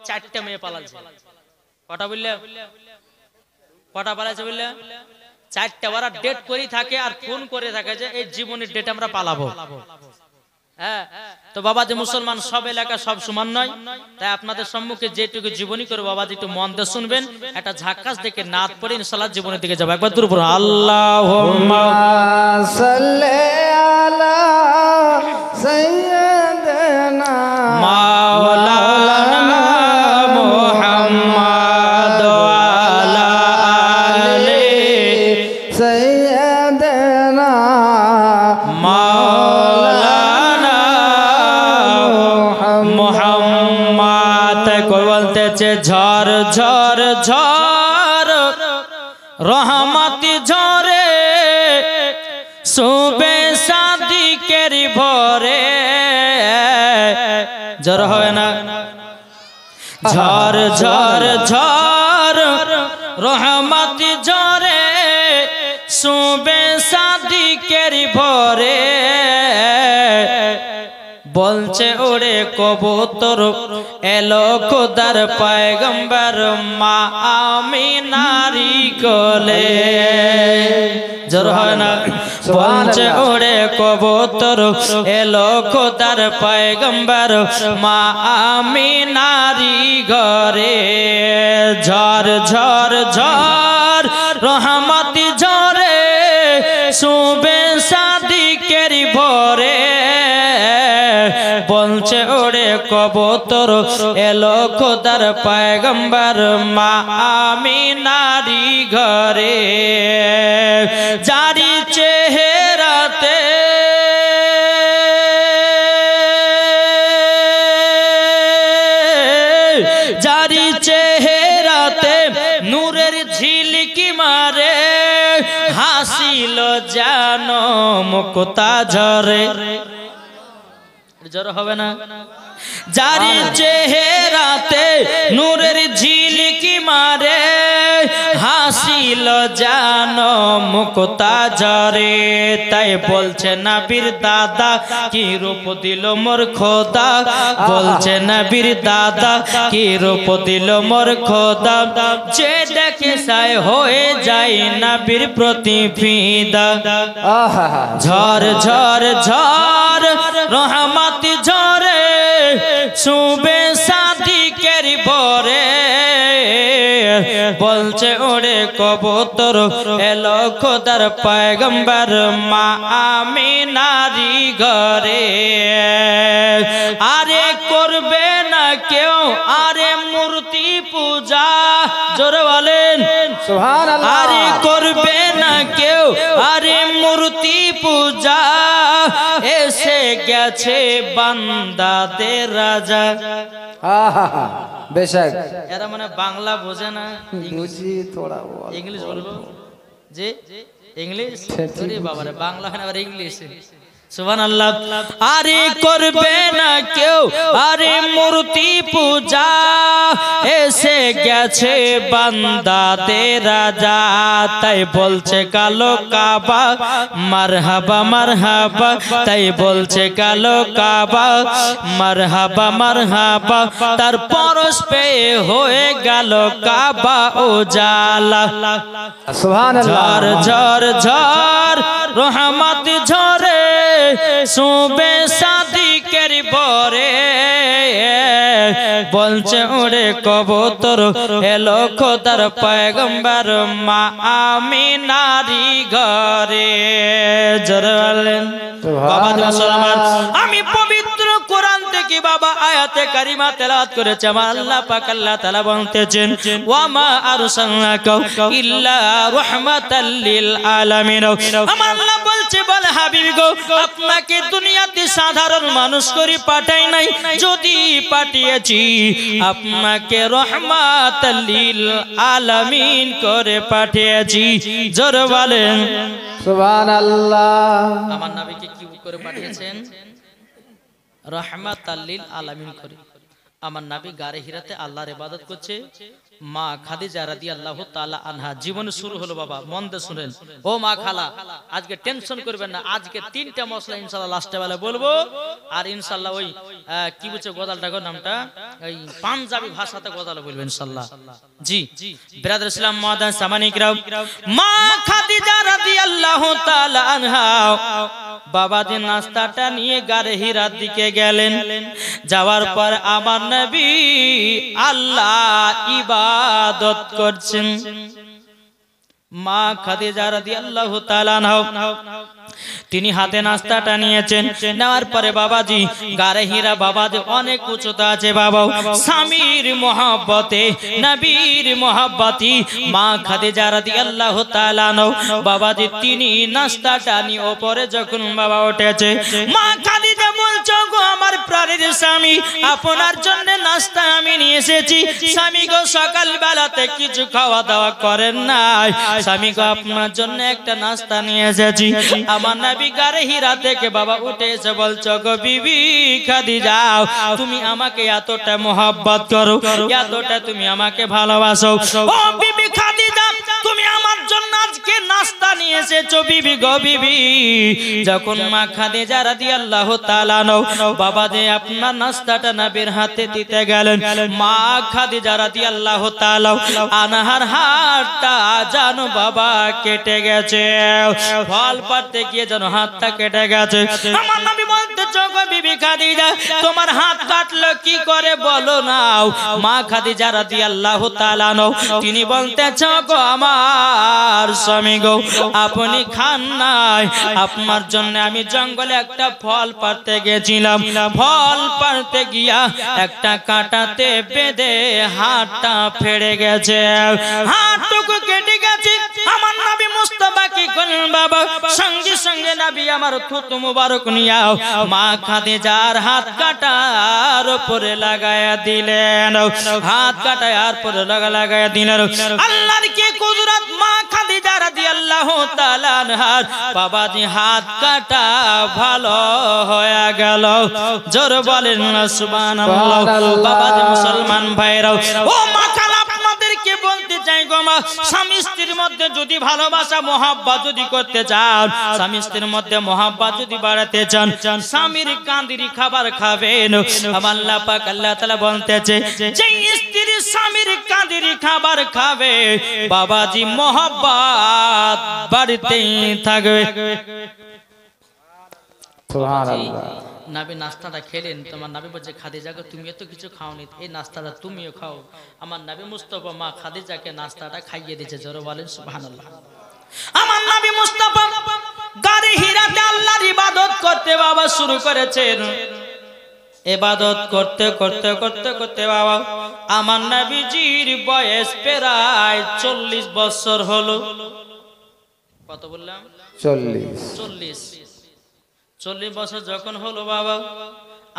4টে মেয়ে পালাচ্ছে। কটা বললে? কটা পালাচ্ছে বললে? 4টে। ওরা ডেট করে থাকে আর ফোন করে থাকে যে এই জীবনের ডেট আমরা পালাবো। হ্যাঁ, তো বাবাজি মুসলমান সব এলাকা সব সমান নয়, তাই আপনাদের সম্মুখে যেটুকু জীবনী করে বাবাজি একটু মন দিয়ে শুনবেন। একটা ঝাক্কাস দেখে নাত পড়ে ইনশাআল্লাহ জীবনের দিকে যাবো। একবার দূর পড়ুন, আল্লাহুম্মা সাল্লি আলা সাইয়্যিদিনা মাওলানা মুহাম্মদ ওয়া আলা আলি সাইয়্যিদিনা মাওলানা মুহাম্মদ। কই বলতেছে ঝড় ঝড় ঝড় রহমতি ঝরে সুবে সাদিকের ভরে। জ্বর হয় না? ঝড় ঝড় ঝড় রহমতি ঝরে সুবে সাদিকের ভরে। বলছে ওরে কবুতর এলো খোদার পয়গম্বর মা আমিনারি কোলে। জোর হয় না? বলছে ওরে কবুতর এলো খোদার পয়গম্বর মা আমিনারি ঘরে। ঝড় ঝড় ঝড় রহমতি ঝরে সুবে সাদিকের ভরে। বলছে ওরে কবুতর এলো খোদার পয়গম্বর মা আমিনারি ঘরে। জারি চেহারাতে জারি চেহারাতে নূরের ঝিলকি মারে হাসিল জানো মুক্তা ঝরে। জ্বর হবে না? জারি চেহারাতে নূরের ঝিলকি মারে হাসিল জানো মুক্তা ঝরে। তাই বলছে নবীর দাদা কি রূপ দিল মোর খোদা। বলছে নবীর দাদা কি রূপ দিল মোর খোদা। যে দেখে সায় হয়ে যায় নবীর প্রতি ফিদা। ঝড় ঝড় ঝড় রহমতি ঝরে সুবে সাদিকের ভরে। বলছে ওরে কবুতর এলো খোদার পয়গম্বর মা আমিনারি ঘরে। আরে করবে না কেউ আরে মূর্তি পূজা। জোরে বলেন সুবহানাল্লাহ। আরে করবে না কেউ আরে মূর্তি পূজা। এসে গেছে বান্দাদের রাজা। বেশক এরা মানে বাংলা বোঝে না, বুঝি থোড়া ইংলিশ বলবো যে ইংলিশ। বাবারে বাংলা হয় না আবার ইংলিশ। সুবহানাল্লাহ। আরে করবে না কেউ আরে মূর্তি পূজা। এসে গেছে বান্দাদের রাজা। তাই বলছে কালো কাবা মারহাবা মারহাবা। তাই বলছে কালো কাবা মারহাবা মারহাবা। তার পরশ পেয়ে হয়ে গেল কাবা উজালা। সুবহানাল্লাহ। ঝড় ঝড় ঝড় রহমত ঝরে সুবে সাদিকের ভরে। বলছে ওরে কবুতর এলো খোদার পয়গম্বর মা আমিনারি ঘরে। জোরে বলেন বাবা মুসলমান। আমি পবিত্র কোরআন থেকে বাবা আয়াতে কারিমা তেলাওয়াত করেছি। আমার আল্লাহ পাক আল্লাহ তাআলা বলতেছেন ওয়া মা আরসালনাকা ইল্লা রাহমাতাল লিল আলামিন। আমার আল্লাহ বলছে বলে হাবিব গো আপনাকে দুনিয়াতে সাধারণ মানুষ করে পাঠাই নাই, যদি পাঠিয়েছি আপনাকে রহমাতাল লিল আলামিন করে পাঠিয়েছি। জোরে বলেন সুবহানাল্লাহ। আমার নবীকে কি করে পাঠিয়েছেন? রহমাতাল লিল আলামিন করে। আমার নবী গারে হিরাতে আল্লাহর ইবাদত করছে মা খাদিজা রাদিয়াল্লাহু তাআলা আনহা জীবন শুরু হলো বাবা মন দিয়ে শুনেন ও মা খালা আজকে টেনশন করবেন না আজকে তিনটা মশলা ইনশাআল্লাহ লাস্টে বেলা বলবো আর ইনশাআল্লাহ ওই কি বলছে গজালটার নামটা এই পাঞ্জাবি ভাষাতে গজাল বলবেন ইনশাআল্লাহ জি ব্রাদার ইসলাম মাদান সামানিকরাও মা খাদিজা রাদিয়াল্লাহু তাআলা আনহা বাবাজি নাস্তাটা নিয়ে গারে হিরার দিকে গেলেন যাওয়ার পর আমার নবী আল্লাহ ইবাদত করছেন মা খাদিজা রাদিয়াল্লাহু তাআলা আনহা তিনি হাতে নাস্তাটা নিয়েছেন নেওয়ার পরে বাবাজি গারে হীরা বাবাজি অনেক উচ্চতা আছে বাবা স্বামীর মহব্বতে নবীর মহব্বতি মা খাদিজা রাদিয়াল্লাহু তাআলা আনহা বাবাজি তিনি নাস্তাটা নিয়ে উপরে যখন বাবা উঠেছে মা খাদিজা বলছো গো আমার প্রাণের স্বামী আপনার জন্য নাস্তা আমি নিয়ে এসেছি স্বামী গো সকাল বেলাতে কিছু খাওয়া দাওয়া করেন নাই স্বামী গো আপনার জন্য একটা নাস্তা নিয়ে এসেছি আমার নবী গারে হীরা থেকে বাবা উঠে এসে বলছো গো বিবি খাদিজা তুমি আমাকে এতটা মহব্বত করো এতটা তুমি আমাকে ভালোবাসো ও বিবি খাদিজা তুমি আমার জন্য আজকে নাস্তা নিয়ে এসেছো বিবি গো বিবি যখন মা খাদিজা রাদিয়াল্লাহু তাআলা আনহা বাবা যে আপনার নাস্তাটা নবীর হাতে দিতে গেলেন মা খাদিজা রাদিয়াল্লাহু তাআলা আনহার হাতটা জানো বাবা কেটে গেছে ফল পাড়তে গিয়ে যেন হাতটা কেটে গেছে আমার নবী বলতে চোখ বিবি খাদিজা তোমার হাত কাটলো কি করে বলো না মা খাদিজা রাদিয়াল্লাহু তাআলা আনহা তিনি বলতে চোখ আমার স্বামী গো আপনি খান নাই আপনার জন্য আমি জঙ্গলে একটা ফল পাড়তে গেছিলাম ফল পাড়তে গিয়া একটা কাঁটাতে বেঁধে হাতটা ফেড়ে গেছে হাতটুকু কেটে গেছে আমার নবী মুস্তাফা কি করলেন বাবা সঙ্গে সঙ্গে নবী আমার থুতু মুবারক নিয়া মা খাদিজার হাত কাটার উপরে লাগায়া দিলেন হাত কাটার উপরে লাগায়া দিলেন আল্লাহর কি কুদরত মা খাদিজা রাদিয়াল্লাহু তাআলা আনহার বাবাজি হাত কাটা ভালো হয়ে গেল জোর বলেন না সুবহানাল্লাহ বাবাজি মুসলমান ভাইরা ও মা খালা আপনাদেরকে বলতে চাই গো মা স্বামী স্ত্রীর মধ্যে যদি ভালোবাসা মহব্বত যদি করতে চান স্বামী স্ত্রীর মধ্যে মহব্বত যদি বাড়াতে চান স্বামীর কাঁদিরি খাবার খাবেন আমার আল্লাহ পাক আল্লাহ তাআলা বলতেছে যে স্ত্রী স্বামীর কাঁদিরি খাবার খাবে বাবাজি মহব্বত বাড়তেই থাকবে সুবহানাল্লাহ নবী নাস্তাটা খেলেন তোমার নবী বলছে খাদিজাকে তুমি এত কিছু খাওনি এই নাস্তাটা তুমিও খাও আমার নবী মুস্তাফা মা খাদিজাকে নাস্তাটা খাইয়ে দিয়েছে জোরে বলেন সুবহানাল্লাহ আমার নবী মুস্তাফা গারে হীরাতে আল্লাহর ইবাদত করতে বাবা শুরু করেছেন ইবাদত করতে করতে করতে করতে বাবা আমার নবীজির বয়স প্রায় 40 বছর হলো কত বললাম 40 বছর যখন হলো বাবা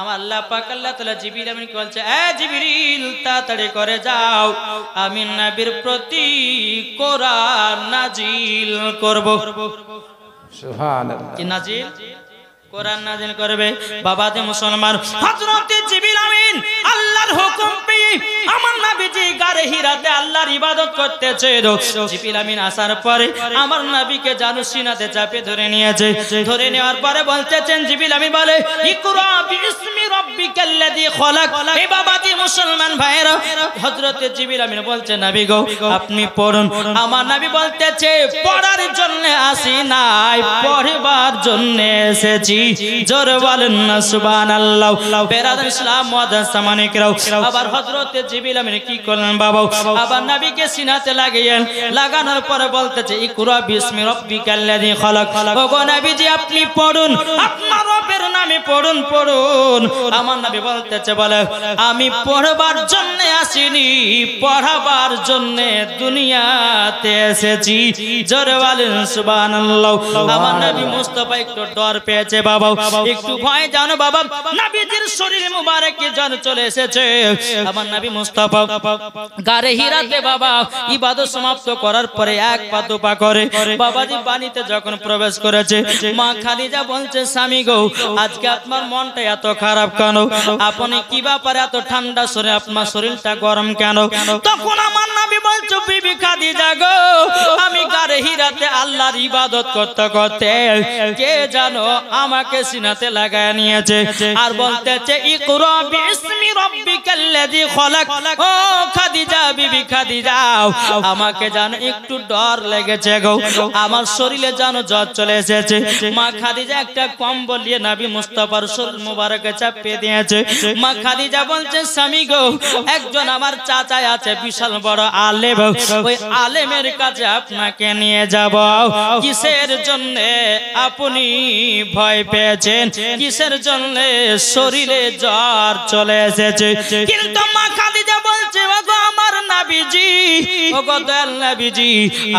আমার আল্লাহ পাক আল্লাহ তাআলা জিবরিল আমিন বলছে এ জিবরিল তাড়াতাড়ি করে যাও আমি নবীর প্রতি কোরআন নাজিল করব সুবহানাল্লাহ কি নাজিল কোরআন নাজিল করবে বাবা যে মুসলমান হযরত জিবরিল আমিন আল্লাহর হুকুম পেয়ে আমার নবীজি গারে হীরাতে আল্লাহর ইবাদত করতেছে জিবরিল আমিন আসার পরে আমার নবীকে জানু সিনাতে চাপে ধরে নিয়েছে ধরে নেওয়ার পরে বলতেছেন জিবরিল আমিন বলে ইকরা বিইসমি রাব্বিকাল্লাযী খলাক এই বাবাজি মুসলমান ভাইরা হযরত জিবরিল আমিন বলছে নবী গো আপনি পড়ুন আমার নবী বলতেছে পড়ার জন্য আসি নাই পড়বার জন্য এসেছি জোরে বলেন না সুবহানাল্লাহ বেরাদার ইসলাম মুআদ্দাস সামানিকরাও আবার হযরত জিবরিল আমিন কি করলেন বাবা আবার নবীকে সিনাতে লাগিয়েন লাগানোর পরে বলতেছে ইকরা বিসমি রাব্বিকাল্লাযী খলাক ওগো নবীজি আপনি পড়ুন আপনার রবের নামে পড়ুন পড়ুন আমার নবী বলতেছে বলে আমি পড়বার জন্য আসিনি পড়াবার জন্য দুনিয়াতে এসেছি জোরে বলেন সুবহানাল্লাহ আমার নবী মুস্তাফা একটু ডর পেয়েছে বাবা একটু ভয় জানো বাবা নবীজির শরীর মুবারকে জান চলে এসেছে আমার নবী মুস্তাফা গারে হীরাতে বাবা ইবাদত সমাপ্ত করার পরে এক পা দুপা করে বাবাজি পানিতে যখন প্রবেশ করেছে মা খাদিজা বলছে স্বামী গো আজ আজকে আপনার মনটা এত খারাপ কেন? আপনি কি ব্যাপারে এত ঠান্ডা সরে আপনার শরীরটা গরম কেন? তখন আমার নবী বলছে বিবি খাদিজা গো, আমি গারে হিরাতে আল্লাহর ইবাদত করতে করতে কে জানো আমাকে সিনাতে লাগায় নিয়েছে আর বলতেছে ইকরা বিসমি রাব্বিকাল্লাযী খলাক। ও খাদিজা, বিবি খাদিজা, আমাকে জানো একটু ডর লেগেছে গো, আমার শরীরে জানো জ্বর চলে এসেছে। মা খাদিজা একটা কম্বল নিয়ে নবী মুস্তাফার শরীর মুবারকে চাপিয়ে দিয়েছে। মা খাদিজা বলছে স্বামী গো, একজন আমার চাচা আছে বিশাল বড় আলেম, ওই আলেমের কাছে আপনাকে নিয়ে যাব। কিসের জন্য আপনি ভয় পেয়েছেন? কিসের জন্য শরীরে জ্বর চলে এসেছে? কিন্তু মা খাদিজা বলছে ওগো আমার নবীজি, ওগো দয়াল নবীজি,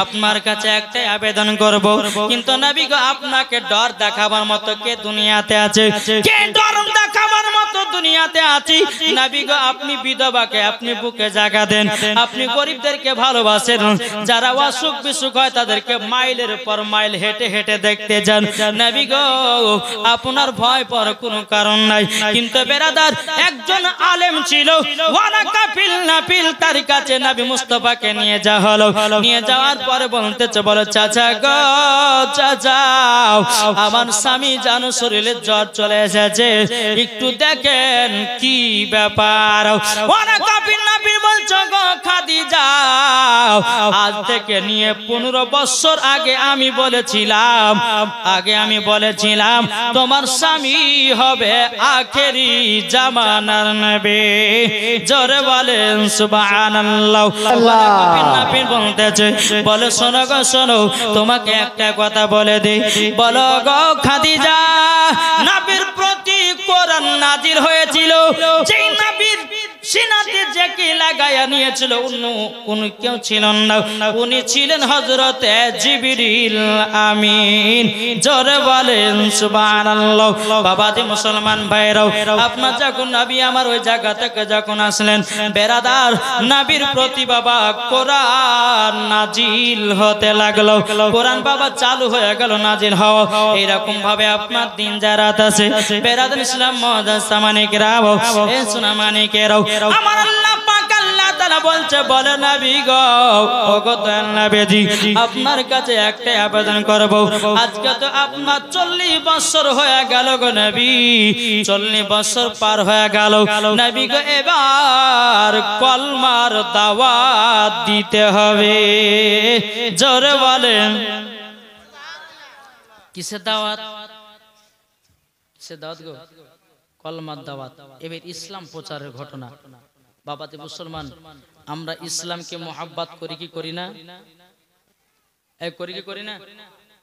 আপনার কাছে একটা আবেদন করব, কিন্তু নবী গো আপনাকে ডর দেখাবার মতো কে দুনিয়াতে আছে? কে ডর দেখাবার মতো দুনিয়াতে আছে? নবী গো আপনি বিধবাকে আপনি বুকে জায়গা দেন, আপনি গরিবদেরকে ভালোবাসেন, যারা অসুখ বিসুখ হয় তাদেরকে মাইলের পর মাইল হেঁটে হেঁটে দেখতে যান। নবী গো আপনার ভয় পাওয়ার কোনো কারণ নাই। কিন্তু বেরাদার একজন আলেম ছিল ওয়ালা কাফিল নাফিল, তার কাছে নবী মুস্তাফাকে নিয়ে যাওয়া হলো। নিয়ে যাওয়ার পরে বলতেছে বলো চাচা গো, চাচা আমার স্বামী জানো শরীরে জ্বর চলে এসেছে, একটু দেখেন কি ব্যাপার। ওয়ালা কাফিল নাফিল বলছো গো খাদিজা, আজ থেকে নিয়ে 15 বছর আগে আমি বলেছিলাম তোমার স্বামী হবে আখেরি জামানার নবী। জোরে বলেন সুবহানাল্লাহ। নাপির বলতেছে বলে শোনো গো শোনো, তোমাকে একটা কথা বলে দেই, বলো গো খাদিজা, নবীর প্রতি কোরআন নাজিল হয়েছিল, যেই নবীর সিনাতে যাকে লাগায়া নিয়েছিল উনি কেউ ছিলেন না, উনি ছিলেন হযরতে জিবরিল আমিন। জোরে বলেন সুবহানাল্লাহ। বাবাজি মুসলমান ভাইরাও, আপনার যখন নবী আমার ওই জায়গা থেকে যখন আসলেন বেরাদার, নবীর প্রতি বাবা কোরআন নাজিল হতে লাগলো। কোরআন বাবা চালু হয়ে গেল নাজিল হওয়া। এইরকম ভাবে আপনার দিন যারাত আছে বেরাদার ইসলাম মুআজ্জাজ সামানিকেরাও, এ সুনামানিকেরাও, আমার আল্লাহ পাক আল্লাহ তাআলা বলছে বলে নবী গো, ওগো দয়াল নবীজি, আপনার কাছে একটা আবেদন করব। আজকে তো আপনার 40 বছর হয়ে গেল গো নবী, 40 বছর পার হয়ে গেল নবী গো, এবার কলমার দাওয়াত দিতে হবে। জোরে বলেন কিসের দাওয়াত? কিসের দাওয়াত গো? কলমার দাওয়াত। এবার ইসলাম প্রচারের ঘটনা। বাবাতে মুসলমান, আমরা ইসলামকে মোহাব্বত করি কি করি না? করি কি করি না?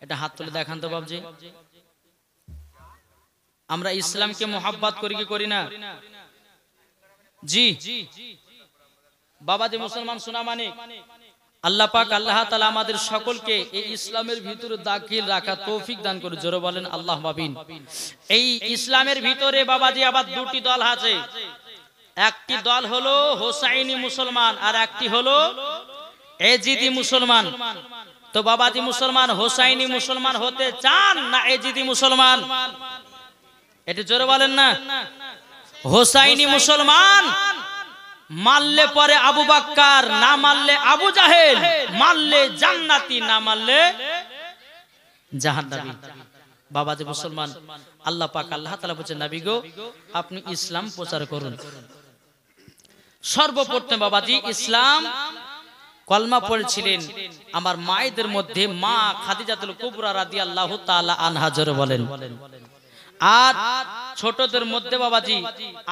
এটা হাত তুলে দেখান তো বাবজি। আমরা ইসলামকে মোহাব্বত করি কি করি না? জি বাবাজি মুসলমান শোনা মানে আল্লাহ পাক আল্লাহ তাআলা আমাদের সকলকে এই ইসলামের ভিতরে দাখিল রাখা তৌফিক দান করে। জোরে বলেন আল্লাহুম্মা আমিন। এই ইসলামের ভিতরে বাবাজি আবার দুটি দল আছে। একটি দল হলো হোসাইনি মুসলমান আর একটি হলো এজিদি মুসলমান। তো বাবাজি মুসলমান হোসাইনি মুসলমান হতে চান না এজিদি মুসলমান? এটা জোরে বলেন না। হোসাইনি মুসলমান মারলে পরে আবু বাক্কার, না মারলে আবু জাহেল, মারলে জান্নাতি, না মারলে জাহান্নামী। বাবাজি মুসলমান, আল্লাহ পাক আল্লাহ তাআলা বলেন নবী গো আপনি ইসলাম প্রচার করুন। সর্বপ্রথম বাবাজি ইসলাম কলমা পড়েছিলেন আমার মায়েদের মধ্যে মা খাদিজাতুল কুবরা রাদিয়াল্লাহু তাআলা আনহা। জোরে বলেন। আর ছোটদের মধ্যে বাবাজি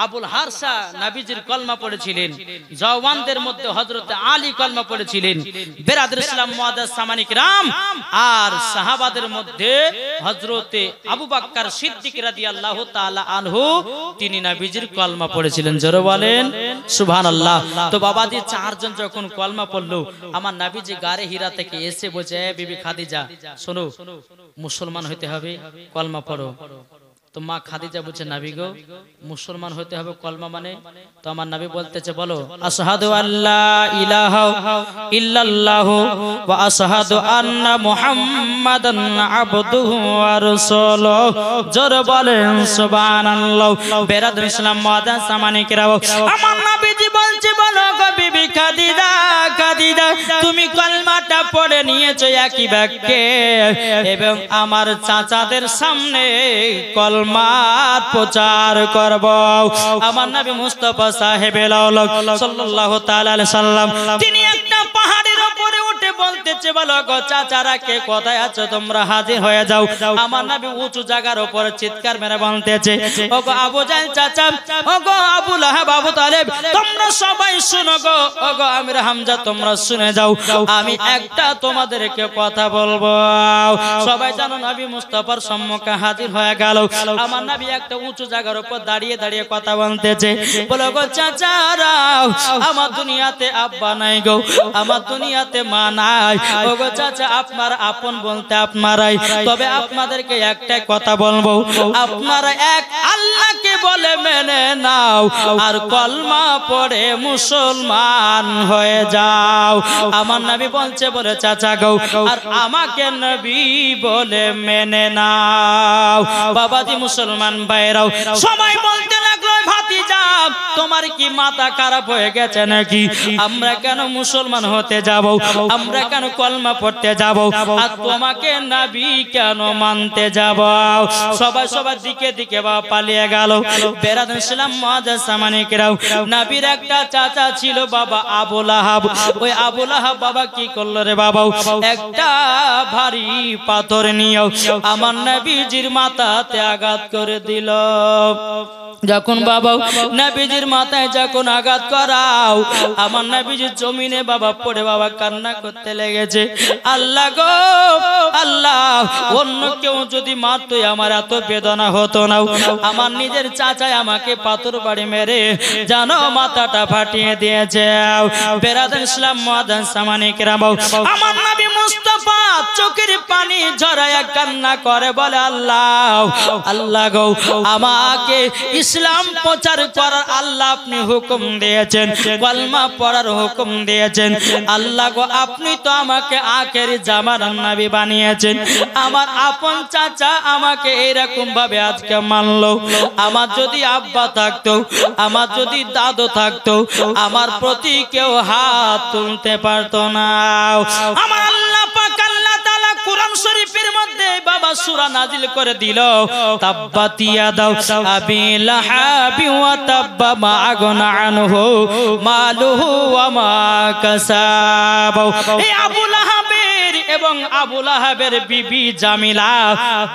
আবুল হারসা নবীজির কলমা পড়েছিলেন। জওয়ানদের মধ্যে হযরতে আলী কলমা পড়েছিলেন। বেরাদর ইসলাম মুআজ্জাজ সামানিকরাম আর সাহাবাদের মধ্যে হযরতে আবু বকর সিদ্দিক রাদিয়াল্লাহু তাআলা আনহু তিনি নবীজির কলমা পড়েছিলেন। জোরে বলেন সুবহানাল্লাহ। তো বাবাজি চারজন যখন কলমা পড়লো, আমার নবীজি গারে হিরা থেকে এসে বলছে, বিবি খাদিজা শোনো, মুসলমান হতে হবে, কলমা পড়ো। তো মা খাদিজা বলছে নবী গো মুসলমান হতে হবে কলমা মানে তো আমার নবী বলতেছে বলো আশহাদু আল্লা ইলাহা ইল্লাল্লাহু ওয়া আশহাদু আন্না মুহাম্মাদান আবদুহু ওয়া রাসূলুহু জোর বলেন সুবহানাল্লাহ বেরাদুল ইসলাম মুআদ্দান সামানি কিরাম আমার নবীজি বলছে বলো গো বিবি খাদিজা খাদিজা তুমি কলমাটা পড়ে নিয়েছো একই বাক্যে এবং আমার চাচাদের সামনে কলমার প্রচার করব আমার নবী মুস্তাফা সাহেবে লাউলাক সাল্লাল্লাহু তাআলা আলাইহি সাল্লাম তিনি একটা পাহাড়ের উপরে উঠে বলতেছে বলো গো চাচারা কে কোথায় আছো তোমরা হাজির হয়ে যাও আমার নবী উঁচু জায়গার উপরে চিৎকার মেরে বলতেছে ওগো আবু জাহেল চাচা ওগো আবু লাহাব আবু তালেব তোমরা সবাই শুনো গো ওগো আমির হামজা তোমরা শুনে যাও আমি একটা তোমাদেরকে কথা বলবো সবাই জানো নবী মুস্তাফার সম্মুখে হাজির হয়ে গেল আমার নবী একটা উঁচু জায়গার উপর দাঁড়িয়ে দাঁড়িয়ে কথা বলতেছে বলো গো চাচারা আমার দুনিয়াতে আব্বা নাই গো আমার দুনিয়াতে মা নাই ওগো চাচা আপনার আপন বলতে আপনারাই তবে আপনাদেরকে একটাই কথা বলবো আপনারা এক আল্লাহকে বলে মেনে নাও আর কলমা পড়ে মুসলমান হয়ে যাও আমার নবী বলছে বলে চাচা গো আর আমাকে নবী বলে মেনে নাও বাবাজি মুসলমান ভাইরাও সবাই বলতে লাগলো ভাতিজা তোমার কি মাথা খারাপ হয়ে গেছে নাকি আমরা কেন মুসলমান হতে যাব আমরা কেন কলমা পড়তে যাব আর তোমাকে নবী কেন মানতে যাব সবাই সবার দিকে দিকে বাবা পালিয়ে গেল বেরাদুল ইসলাম মুআদ্দান সামানি কিরাম নবীর একটা চাচা ছিল বাবা আবু লাহাব ওই আবু লাহাব বাবা কি করলো রে বাবা একটা ভারী পাথর নিয়ে আমার নবীজির মাথাতে আঘাত করে দিল যখন বাবা নবীজির মাথায় যখন আঘাত করাও আমার নবীজির জমিনে বাবা পড়ে বাবা কান্না করতে লেগেছে আল্লাহ গো আল্লাহ অন্য কেউ যদি মারতো আমার এত বেদনা হতো না আমার নিজের চাচাই আমাকে পাথর বাড়ি মেরে জানো মাথাটা ফাটিয়ে দিয়েছে বেরাদুল ইসলাম মুআদ্দান সামানি কিরাম আমার নবী মুস্তাফা চোখের পানি ঝরায়া কান্না করে বলে আল্লাহ আল্লাহ গো আমাকে ইসলাম প্রচার করার আল্লাহ আপনি হুকুম দিয়েছেন কলমা পড়ার হুকুম দিয়েছেন আল্লাহ গো আপনি তো আমাকে আখেরি জামানার নবী বানিয়েছেন আমার আপন চাচা আমাকে এরকম ভাবে আজকে মানলো আমার যদি আব্বা থাকতো আমার যদি দাদু থাকতো আমার প্রতি কেউ হাত তুলতে পারতো না আমার আল্লাহ পাক আল্লাহ তাআলা কোরআন শরীফের মধ্যে বাবা সূরা নাজিল করে দিল তাব্বাত ইয়াদাউ আবি লাহাবি ওয়া তাব্বা মা আগনা আনহু মালুহু ওয়া মা কাসাব এই আবু লাহাবের এবং আবু লাহাবের বিবি জামিলা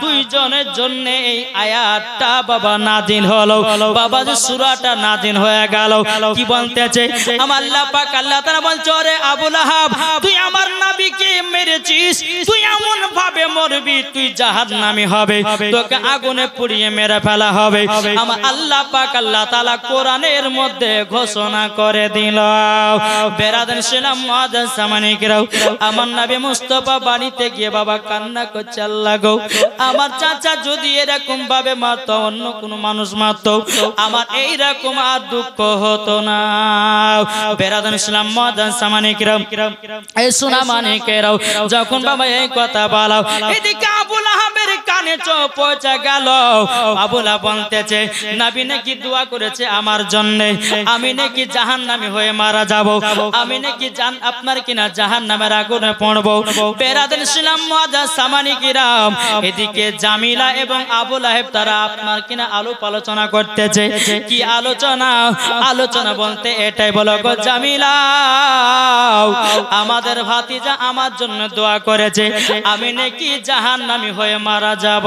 দুইজনের জন্য এই আয়াতটা বাবা নাজিল হলো বাবা যে সূরাটা নাজিল হয়ে গেল কি বলতেছে আমার আল্লাহ পাক আল্লাহ তাআলা বলছে ওরে আবু লাহাব তুই আমার নবীকে মেরেছিস তুই এমন ভাবে মরবি তুই জাহান্নামী হবে তোকে আগুনে পুড়িয়ে মেরে ফেলা হবে আমার আল্লাহ পাক আল্লাহ তাআলা কোরআনের মধ্যে ঘোষণা করে দিল বেরাদুল ইসলাম মুআদ্দান সামানি কিরাম আমার নবী মুস্তাফা বাড়িতে গিয়ে বাবা কান্না করছে আল্লাহ গো আমার চাচা যদি এরকম ভাবে মারতো অন্য কোন মানুষ মারতো আমার এইরকম আর দুঃখ হতো না বেরাদুল ইসলাম মুআদ্দান সামানি কিরাম এই শোনা মানে কেরাও যখন বাবা এই কথা বলাও এদিকে আবু লাহাবের কানে চোখ পৌঁছে গেল আবু লাহাব বলতেছে নবী নাকি দোয়া করেছে আমার জন্য আমি নাকি জাহান্নামী হয়ে মারা যাব আমি নাকি আপনার কিনা জাহান্নামের আগুনে পড়ব বেরাদুল ইসলাম মুআদ্দান সামানি কিরাম এদিকে জামিলা এবং আবু লাহাব তারা আপনার কিনা আলাপ আলোচনা করতেছে কি আলোচনা বলতে এটাই বলো গো জামিলা আমাদের ভাতিজা আমার জন্য দোয়া করেছে আমি নাকি জাহান্নামী হয়ে মারা যাব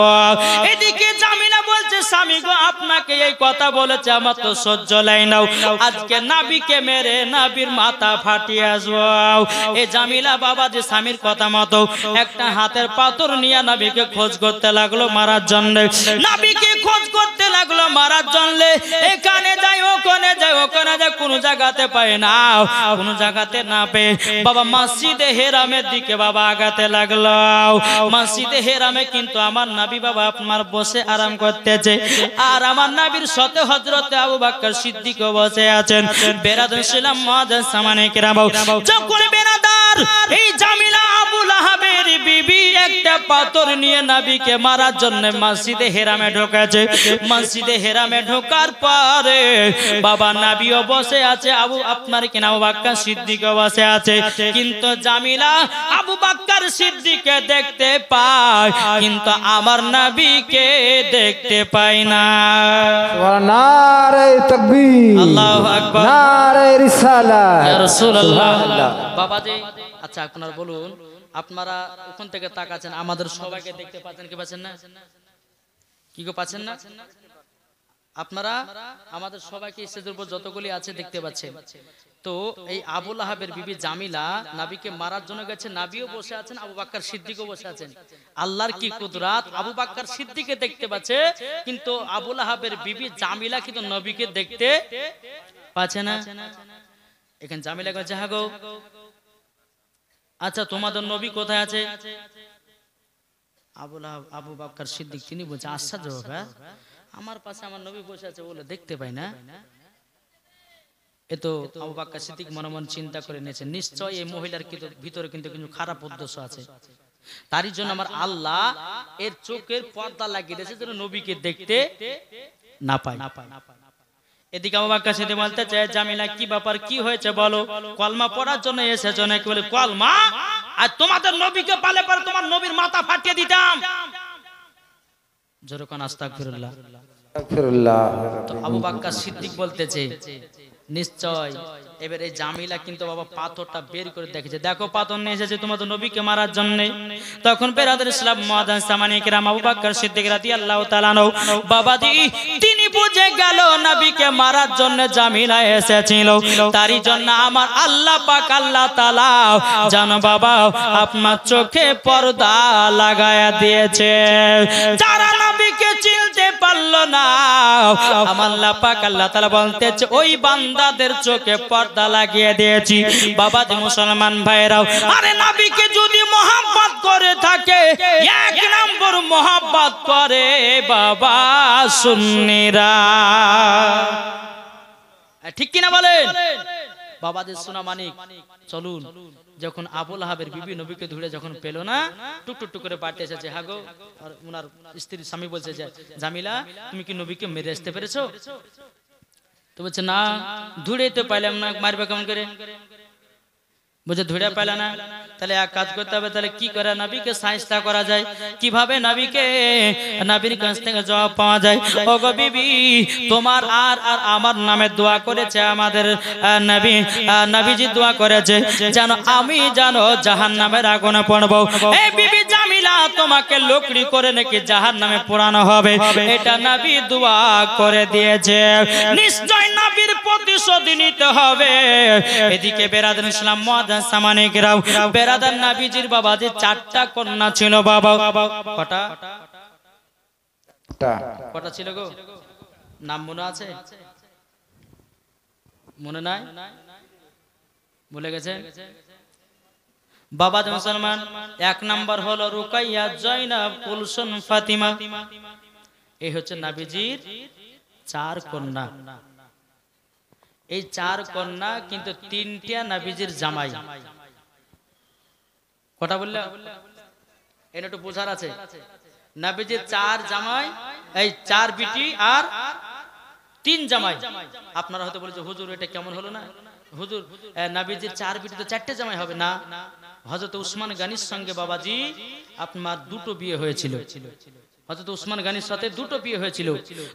এদিকে জামিলা বলছে স্বামী গো আপনাকে এই কথা বলেছে আমার তো সহ্য লাই নাও আজকে নবীকে মেরে নবীর মাথা ফাটিয়ে আসবো এই জামিলা বাবা যে স্বামীর কথা মতো একটা হাতের পাথর নিয়ে নবীকে খোঁজ করতে লাগলো মারার জন্য নবীকে খোঁজ করতে লাগলো মারার জন্য। এখানে যাই ওখানে যাই ওখানে যাই কোনো জায়গাতে পায় না, কোনো জায়গাতে না পেয়ে বাবা মসজিদে হেরামের দিকে বাবা আগাতে লাগলো। মসজিদে হেরামে কিন্তু আমার নবী বাবা আপনার বসে আরাম করতেছে, আর আমার নবীর সাথে হযরত আবু বকর সিদ্দিক বসে আছেন। বেরাদার ছিলাম মুআজ্জাজ সামানে কিরাম, যখন বেরাদার এই জামিলা আবু লাহাবের বিবি একটা পাথর নিয়ে নবীকে মারার জন্য মসজিদে হেরামে ঢোকেছে। মসজিদে হেরামে ঢোকার পরে বাবা নবীও বসে আছে, আপনার কিনা আবু বকর সিদ্দিক বসে আছে, কিন্তু জামিলা আবু বকর সিদ্দিককে দেখতে পায় কিন্তু আমার নবীকে দেখতে পায় না। নারে তাকবীর, আল্লাহু আকবার, নারে রিসালাত, ইয়া রাসূলুল্লাহ। বাবাজি আচ্ছা আপনারা বলুন, আপনারা ওখান থেকে তাকাচ্ছেন, আমাদের সবাইকে দেখতে পাচ্ছেন কি পাচ্ছেন না? কি গো পাচ্ছেন না? আপনারা আমাদের সবাইকে স্টেজের উপর যতগুলি আছে দেখতে পাচ্ছেন। তো এই আবু লাহাবের বিবি জামিলা নবীকে মারার জন্য গেছে, নবীও বসে আছেন, আবু বকর সিদ্দিকও বসে আছেন। আল্লাহর কি কুদরত, আবু বকর সিদ্দিককে দেখতে পাচ্ছে কিন্তু আবু লাহাবের বিবি জামিলা কিন্তু নবীকে দেখতে পাচ্ছে না। এখানে জামিলা বলছে, হ্যাঁ গো আচ্ছা তোমাদের নবী কোথায় আছে? আবু বকর সিদ্দিক তিনি বলছে, আশ্চর্য ব্যাপার, আমার পাশে আমার নবী বসে আছে বলে দেখতে পাই না। এতো আবু বকর সিদ্দিক মনে মনে চিন্তা করে নিয়েছেন, নিশ্চয় এই মহিলার ভিতরে কিন্তু কিছু খারাপ উদ্দেশ্য আছে, তারই জন্য আমার আল্লাহ এর চোখের পর্দা লাগিয়ে দিয়েছে যেন নবীকে দেখতে না পায়। এদিকে আবু বকর সিদ্দিক বলতে চায়, জামিলা কি ব্যাপার, কি হয়েছে বলো? কলমা পড়ার জন্য এসেছো নাকি? বলে কলমা, আর তোমাদের নবীকে পালে পরে তোমার নবীর মাথা ফাটিয়ে দিতাম। যেরকম আস্তাগফিরুল্লাহ। তো আবু বকর সিদ্দিক বলতেছে, নিশ্চয়। এবার এই জামিলা কিন্তু বাবা পাথরটা বের করে দেখেছে, দেখো পাথর নিয়ে এসেছে তোমাদের নবীকে মারার জন্য। তখন বেরাদার ইসলাম মুআজ্জাজ সামানে কিরাম আবু বকর সিদ্দিক রাদিয়াল্লাহু তাআলা আনহু বাবাজি তিনি বুঝে গেল নবীকে মারার জন্য জামিলা এসেছিল, তারই জন্য আমার আল্লাহ পাক আল্লাহ তাআলা জানো বাবা আপনার চোখে পর্দা লাগায়া দিয়েছে। যারা নবীকে চিনতে পারলো না আমার আল্লাহ পাক আল্লাহ তাআলা বলতেছে ওই বান্দাদের চোখে পর্দা লাগিয়ে দিয়েছি। বাবা মুসলমান ভাইরাও, আরে নবীকে যদি মহব্বত করে থাকে, এক নম্বর মহব্বত করে বাবা সুন্নিরা, ঠিক কিনা বলেন? বাবাদের সোনা মানিক চলুন। যখন আবু লাহাবের বিবি নবীকে ধরে যখন পেল না, টুক টুক করে বাড়তে এসেছে, হ্যাঁ গো, আর ওনার স্ত্রী স্বামী বলছে যে, জামিলা তুমি কি নবীকে মেরে আসতে পেরেছো? তো বলছে না, ধরে তো পাইলাম না, মারবে কেমন করে? বুঝে ধরে পাইলা না, তাহলে এক কাজ করতে হবে, তাহলে কি করে নবীকে সাইজটা করা যায়, কিভাবে নবীকে নবীর কাছ থেকে জবাব পাওয়া যায়? ও গো বিবি, তোমার আর আমার নামে দোয়া করেছে আমাদের নবী, নবীজি দোয়া করেছে জানো আমি জানো জাহান্নামের আগুনে পড়বো। এই বিবি জামিলা তোমাকে লোকড়ি করে নাকি জাহান্নামে পোড়ানো হবে, এটা নবী দোয়া করে দিয়েছে, নিশ্চয় নবীর প্রতিশোধ নিতে হবে। এদিকে বেরাদার ইসলাম মুআজ্জাজ সামানে কিরাম বেরাদার নবীজির বাবা যে 4টা কন্যা ছিল বাবা, কটা কটা ছিল গো? নাম মনে আছে? মনে নাই? ভুলে গেছে? বাবা মুসলমান, 1 নাম্বার হলো রুকাইয়া, জয়নাব, কুলসুম, ফাতিমা। এই হচ্ছে নবীজির 4 কন্যা। এই 4 কন্যা কিন্তু 3টা নবীজির জামাই। কটা বললে? এটা একটু বোঝার আছে। নবীজির 4 জামাই, এই 4 বিটি আর 3 জামাই। আপনারা হয়তো বলছে হুজুর এটা কেমন হলো না? হুজুর নবীজির 4 বিটি তো 4টে জামাই হবে না? হযরত উসমান গনির সঙ্গে বাবাজি আপনার 2টো বিয়ে হয়েছিল। হযরত উসমান গনির সাথে 2টো বিয়ে হয়েছিল।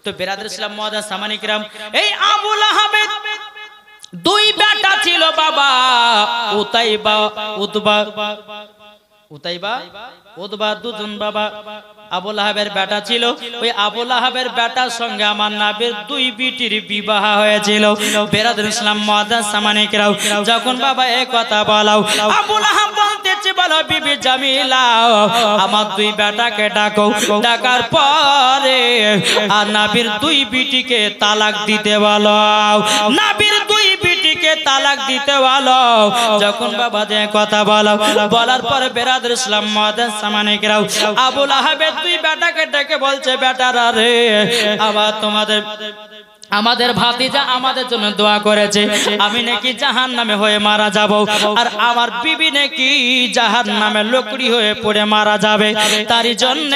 তো বেরাদার ইসলাম মুআজ্জাজ সামানে কিরাম, এই আবু লাহাবের 2 বেটা ছিল বাবা, উতাইবা উতবা 2জন বাবা। আবু লাহাবের বেটা ছিল, ওই আবু লাহাবের বেটার সঙ্গে আমার নবীর 2 বিটির বিবাহ হয়েছিল। বেরাদার ইসলাম মুআজ্জাজ সামানে কিরাম, যখন বাবা এই কথা বলাও আবু লাহাব বলতে বলতেছে বলো বিবি জামিলা আমার দুই বেটাকে ডাকো ডাকার পরে আর নাবির দুই বিটিকে তালাক দিতে বলো নাবির দুই বিটিকে তালাক দিতে বলো যখন বাবা যে কথা বলো বলার পরে বেরাদর ইসলাম মুআজ্জাজ সামানে কেরাও আবুল আহাবের দুই বেটাকে ডেকে বলছে বেটারা রে আবার তোমাদের আমাদের ভাতিজা আমাদের জন্য দোয়া করেছে আমি নাকি জাহান্নামে হয়ে মারা যাব আর আমার বিবি নাকি জাহান্নামে লকড়ি হয়ে পড়ে মারা যাবে তারই জন্য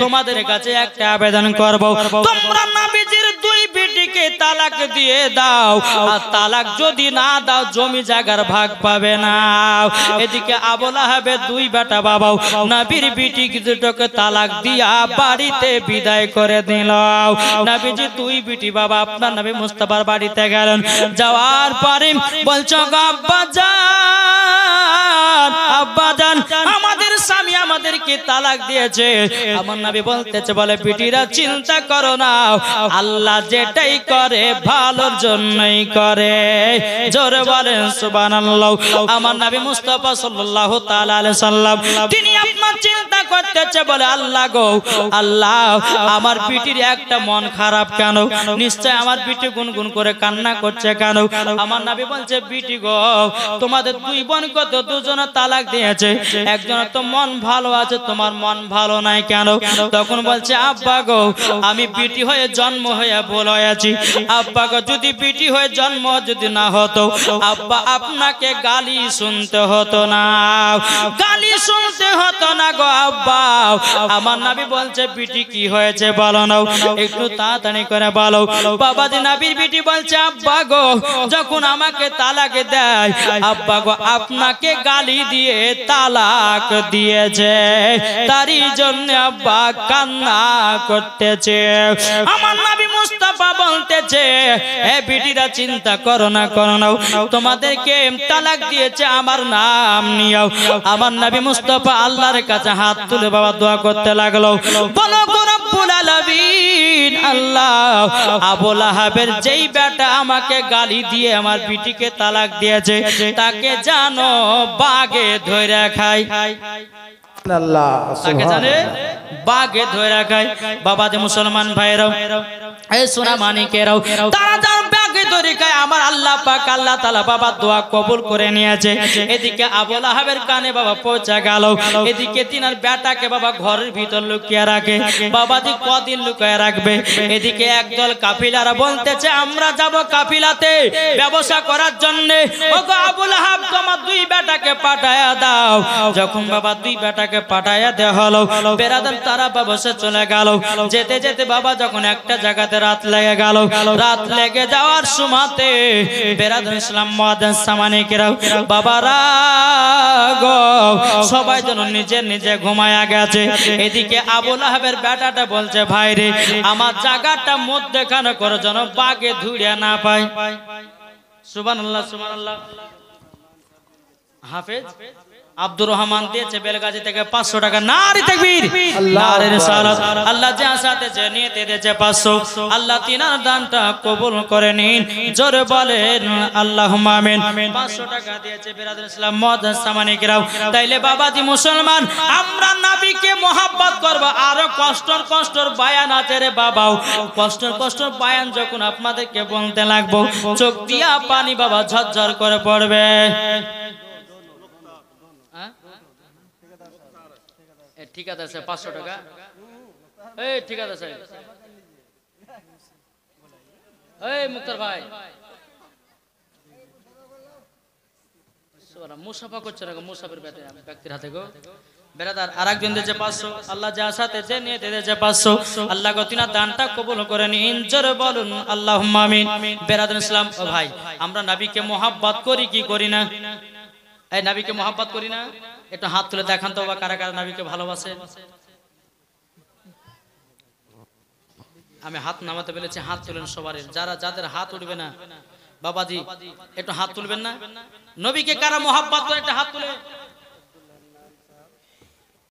তোমাদের কাছে একটা আবেদন করব তোমরা নবীজির দুই বিটিকে তালাক দিয়ে দাও আর তালাক যদি না দাও জমি জায়গার ভাগ পাবে না এদিকে আবুল আহাবের দুই বেটা বাবাও নবীর বিটি দুটোকে তালাক দিয়া বাড়িতে বিদায় করে দিল নবীজি দুই বিটি বাবা আপনার নবী মুস্তাফার বাড়িতে গেলেন যাওয়ার পরে বলছো আব্বাজান আমাদের স্বামী আমাদেরকে তালাক দিয়েছে আমার নবী বলতেছে বলে বিটিরা চিন্তা করো না আল্লাহ যেটাই করে ভালোর জন্যই করে জোরে বলেন সুবহানাল্লাহ আমার নবী মুস্তাফা সাল্লাল্লাহু তাআলা আলাইহি সাল্লাম তিনি আপনার চিন্তা করতেছে বলে আল্লাহ গো আল্লাহ আমার বিটির একটা মন খারাপ কেন নিশ্চয় আমার বিটি গুনগুন করে কান্না করছে কেন আমার নবী বলছে বিটি গো তোমাদের দুই বোনকে তো দুজনে তালাক দিয়েছে একজনের তো মন ভালো আছে তোমার মন ভালো নাই কেন তখন বলছে আব্বা গো আমি বিটি হয়ে জন্ম হয়ে ভুল হয়েছি আব্বা গো যদি বিটি হয়ে জন্ম যদি না হতো আব্বা আপনাকে গালি শুনতে হতো না গালি শুনতে হতো না গো আব্বা আমার নবী বলছে বিটি কি হয়েছে বলো না একটু তাড়াতাড়ি করে বলো বাবাজি নবীর বিটি বলছে আব্বা গো যখন আমাকে তালাক দেয় আব্বা গো আপনাকে গালি দিয়ে তালাক দিয়েছে তারই জন্য আব্বা কান্না করতেছে আমার নবী মুস্তাফা বলতেছে হে বিটিরা চিন্তা করো না তোমাদেরকে তালাক দিয়েছে আমার নাম নিও আমার নবী মুস্তাফা আল্লাহর কাছে হাত তুলে বাবা দোয়া করতে লাগলো বলো গো রব্বুল আলামিন আল্লাহ আবুল আহাবের যেই বেটা আমাকে গালি দিয়ে আমার বিটিকে তালাক দিয়েছে তাকে জানো বাগে ধরে খায় আল্লাহ তাকে জানে বাগে ধরে খায় বাবা যে মুসলমান ভাইরাও এই সোনা মানিকেরাও তারা জান বাগে ধরে খায় আমার আল্লাহ পাক আল্লাহ তাআলা বাবা দোয়া কবুল করে নিয়েছে এদিকে আবুল আহাবের কানে বাবা পৌঁছে গেল এদিকে তিনার বেটাকে বাবা ঘরের ভিতর লুকিয়ে রাখে বাবাজি কদিন লুকিয়ে রাখবে এদিকে একদল কাফিলারা বলতেছে আমরা যাব কাফিলাতে ব্যবসা করার জন্য ওগো আবুল আহাব তোমার দুই বেটাকে পাঠায়া দাও যখন বাবা দুই বেটাকে পাঠায়া দেওয়া হলো বেরাদার তারা ব্যবসা চলে গেল যেতে যেতে বাবা যখন একটা জায়গাতে রাত লেগে গেল রাত লেগে যাওয়ার সময়তে বেরাদার ইসলাম মুআজ্জাজ সামানে কেরাও বাবারা গো সবাই যেন নিজে নিজে ঘুমায়া গেছে এদিকে আবুল আহাবের বেটাটা বলছে ভাই রে আমার জায়গাটা মধ্যখানে করে যেন বাগে ধুইয়া না পায় সুবহানাল্লাহ সুবহানাল্লাহ হাফেজ আব্দুর রহমান দিয়েছে বেলগাজী থেকে 500 টাকা নারী তাকবীর নারে রিসালাত আল্লাহ যা সাথে যে নিতে দিয়েছে 500 আল্লাহ তিনার দানটা কবুল করে নিন জোরে বলেন আল্লাহুম্মা আমিন 500 টাকা দিয়েছে বিরাদর ইসলাম মুআজ্জাজ সামানে কিরাম তাইলে বাবাজি মুসলমান আমরা নবীকে mohabbat করব আর কষ্টর বায়ান আছে রে বাবাও কষ্টর বায়ান যখন আপনাদেরকে বলতে লাগবো চোখ দিয়া পানি বাবা ঝরঝর করে পড়বে ঠিক আছে স্যার 500 টাকা এই ঠিক আছে স্যার এই মুক্তার ভাই সোরা মুসাফা করছে না মুসাফির ব্যক্তির হাতে গো বেরাদার আরেকজন দিয়েছে 500 আল্লাহ যা সাথে যে নিয়ে দিয়েছে 500 আল্লাহ গো তিনার দানটা কবুল করে নিন জোরে বলুন আল্লাহুম্মা আমিন বেরাদার ইসলাম ও ভাই আমরা নবীকে mohabbat করি কি করি না এই নবীকে mohabbat করি না একটু হাত তুলে দেখান তো বা কারা কারা নবীকে ভালোবাসে আমি হাত নামাতে বলেছি হাত তুলেন সবারই যাদের হাত উঠবে না বাবাজি একটু হাত তুলবেন না নবীকে কারা mohabbat করে একটা হাত তুলে